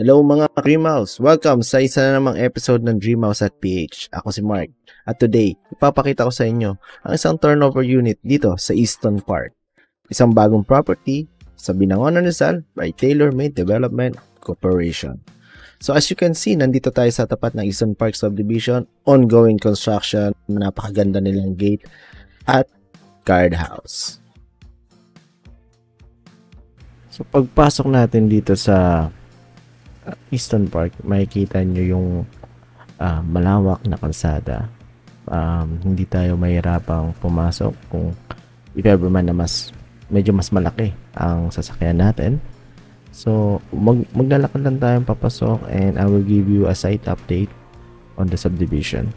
Hello mga Dreamhouse! Welcome sa isa na namang episode ng Dreamhouse at PH. Ako si Mark. At today, ipapakita ko sa inyo ang isang turnover unit dito sa Easton Park. Isang bagong property sa Binangonan, Rizal by Tailor-Made Development Corporation. So as you can see, nandito tayo sa tapat ng Easton Park Subdivision. Ongoing construction, napakaganda nilang gate at guardhouse. So pagpasok natin dito sa Easton Park, makikita nyo yung malawak na kalsada. Hindi tayo mahirapang pumasok kung if ever man na medyo mas malaki ang sasakyan natin. So maglalakad lang tayong papasok and I will give you a site update on the subdivision.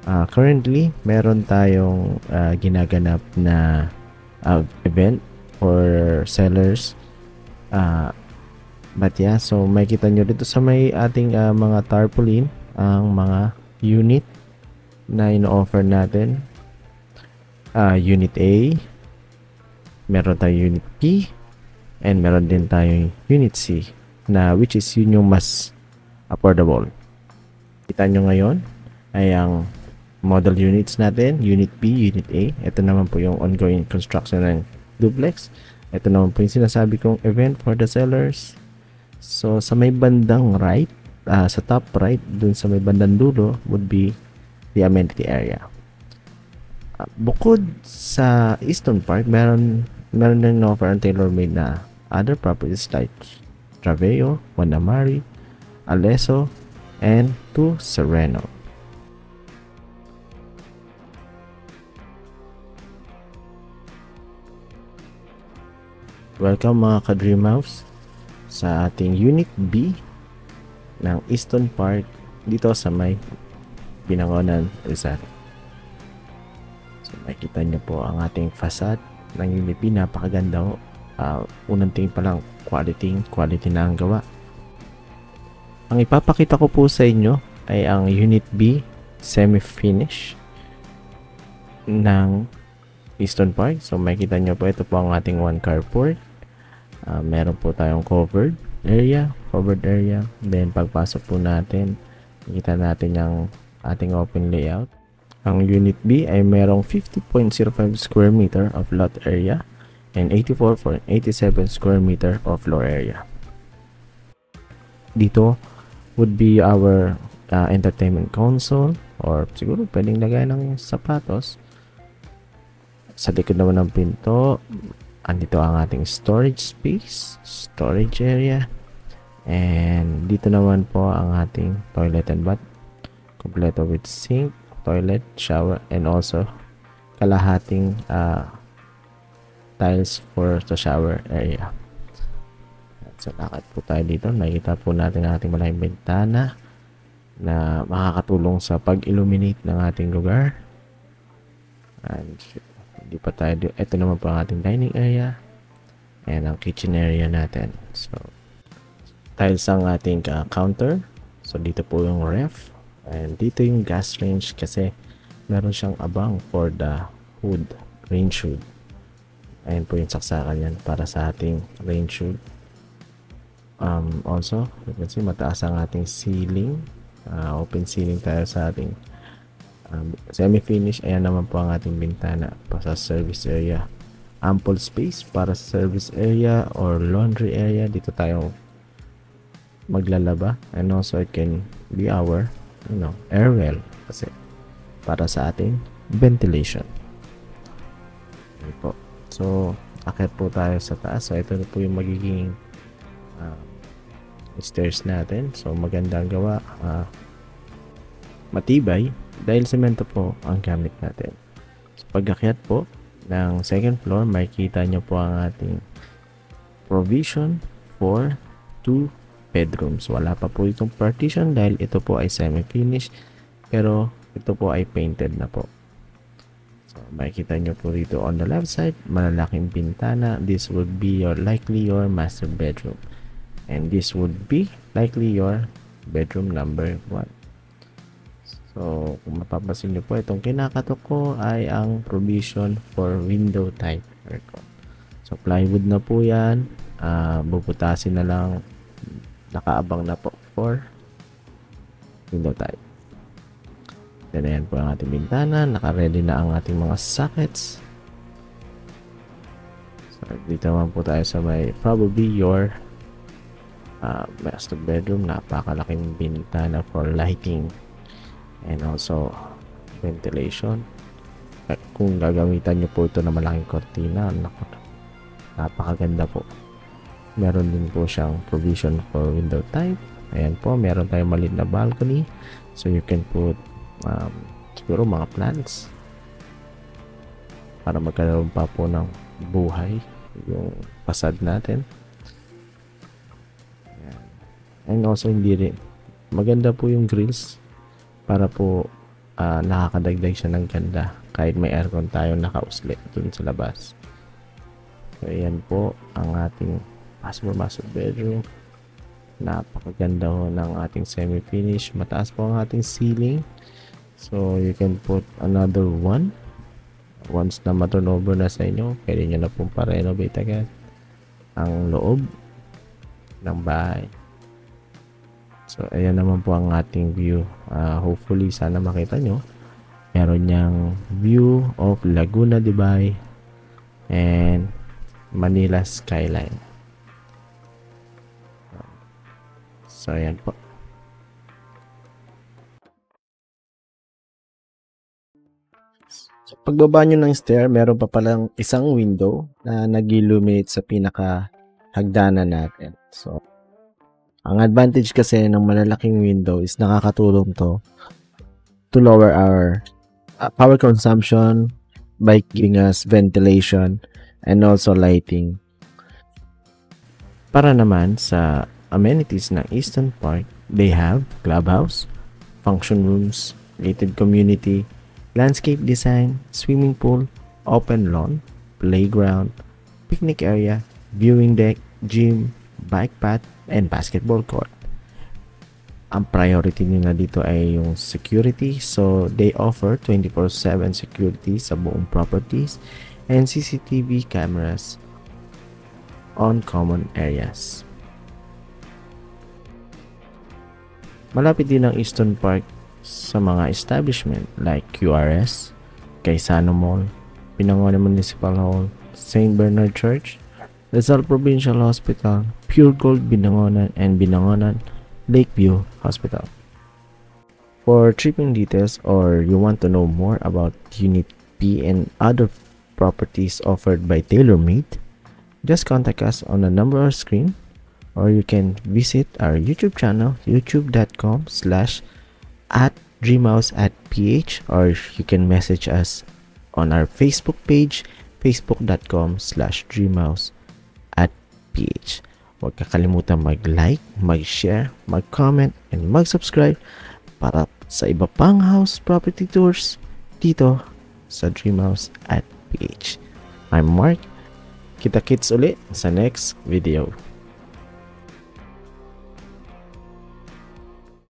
Currently, meron tayong ginaganap na event for sellers. But yeah, so makikita nyo dito sa may ating mga tarpaulin ang mga unit na ino-offer natin. Unit A, meron tayong Unit B, and meron din tayong Unit C, na which is yun yung mas affordable. Kita nyo ngayon ay ang model units natin, Unit B, Unit A. Ito naman po yung ongoing construction ng duplex. Ito naman po yung sinasabi kong event for the sellers. So sa may bandang right, sa top right, dun sa may bandang dulo would be the amenity area. Bukod sa Easton Park, meron din offer ang tailor-made na other properties like Traveo, Wanamari, Aleso, and to Sereno. Welcome mga ka-Dreamhouse sa ating Unit B ng Easton Park dito sa may Binangonan, Rizal. So makikita nyo po ang ating facade ng Unit B. Napakaganda ho. Unang tingin pa lang, quality na ang gawa. Ang ipapakita ko po sa inyo ay ang Unit B semi-finish ng Easton Park. So makikita nyo po, ito po ang ating one carport. Meron po tayong covered area. Then pagpasok po natin, makita natin yung ating open layout. Ang Unit B ay merong 50.05 square meter of lot area and 84.87 square meter of floor area. Dito would be our entertainment console, or siguro pwedeng lagay ng sapatos. Sa likod naman ng pinto, andito ang ating storage space, storage area, and dito naman po ang ating toilet and bath, kompleto with sink, toilet, shower, and also kalahating tiles for the shower area. So lakad po tayo dito, nakikita po natin ang ating malaking bintana na makakatulong sa pag-illuminate ng ating lugar. And hindi pa tayo, ito naman po ang ating dining area and ang kitchen area natin. So tiles ang ating counter. So dito po yung ref, and dito yung gas range kasi meron siyang abang for the hood, range hood. Ayan po yung saksakan yan para sa ating range hood. Also, you can see mataas ang ating ceiling. Open ceiling tayo sa ating semi-finish. Ayan naman po ang ating bintana pa sa service area. Ample space para sa service area or laundry area. Dito tayo maglalaba, and also it can be our air well kasi para sa ating ventilation. Okay po. So akit po tayo sa taas. So ito na po yung magiging stairs natin. So maganda ang gawa, matibay dahil semento po ang gamit natin. So pag-akyat po ng second floor, makikita nyo po ang ating provision for 2 bedrooms. Wala pa po itong partition dahil ito po ay semi-finish, pero ito po ay painted na po. So makikita nyo po dito on the left side, malalaking bintana. This would be likely your master bedroom, and this would be likely your bedroom number 1. So kung mapapansin nyo po, itong kinakatok ko ay ang provision for window type aircon. So plywood na po yan, bubutasin na lang nakaabang na po for window type. Then ayan po ang ating bintana, naka-ready na ang ating mga sockets. So dito naman po tayo sa may probably your master bedroom. Napakalaking bintana for lighting and also ventilation. At kung gagamitan nyo po ito na malaking kortina, napakaganda po. Meron din po siyang provision for window type. Ayan po, meron tayong maliit na balcony, so you can put siguro mga plants para magkaroon pa po ng buhay yung facade natin. Ayan. And also hindi rin maganda po yung grills para po nakakadagdag siya ng ganda kahit may aircon tayo nakauslit dun sa labas. So ayan po ang ating master bedroom. Napakaganda ho ng ating semi-finish. Mataas po ang ating ceiling. So, you can put another one. Once na ma-turnover na sa inyo, pwede nyo na pong pa-renovate agad ang loob ng bahay. So, ayan naman po ang ating view. Hopefully, sana makita nyo. Meron niyang view of Laguna de Bay and Manila skyline. So, ayan po. So, pagbaba nyo ng stair, meron pa palang isang window na nag-illuminate sa pinaka hagdanan natin. So, ang advantage kasi ng malalaking window is nakakatulong to lower our power consumption by giving us ventilation and also lighting. Para naman sa amenities ng Easton Park, they have clubhouse, function rooms, gated community, landscape design, swimming pool, open lawn, playground, picnic area, viewing deck, gym, bike path, and basketball court. Ang priority nila dito ay yung security, so they offer 24/7 security sa buong properties and CCTV cameras on common areas. Malapit din ang Easton Park sa mga establishment like QRS, Kaisano Mall, Binangonan Municipal Hall, St. Bernard Church, Rizal Provincial Hospital, Pure Gold Binangonan, and Binangonan Lakeview Hospital. For tripping details or you want to know more about Unit P and other properties offered by TaylorMade, just contact us on the number on screen, or you can visit our YouTube channel, youtube.com/@dreamhouse@ph, or you can message us on our Facebook page, facebook.com/dreamhouse@ph. Huwag kakalimutan mag-like, mag-share, mag-comment, and mag-subscribe para sa iba pang house property tours dito sa Dreamhouse@ph. I'm Mark. Kita-kits ulit sa next video.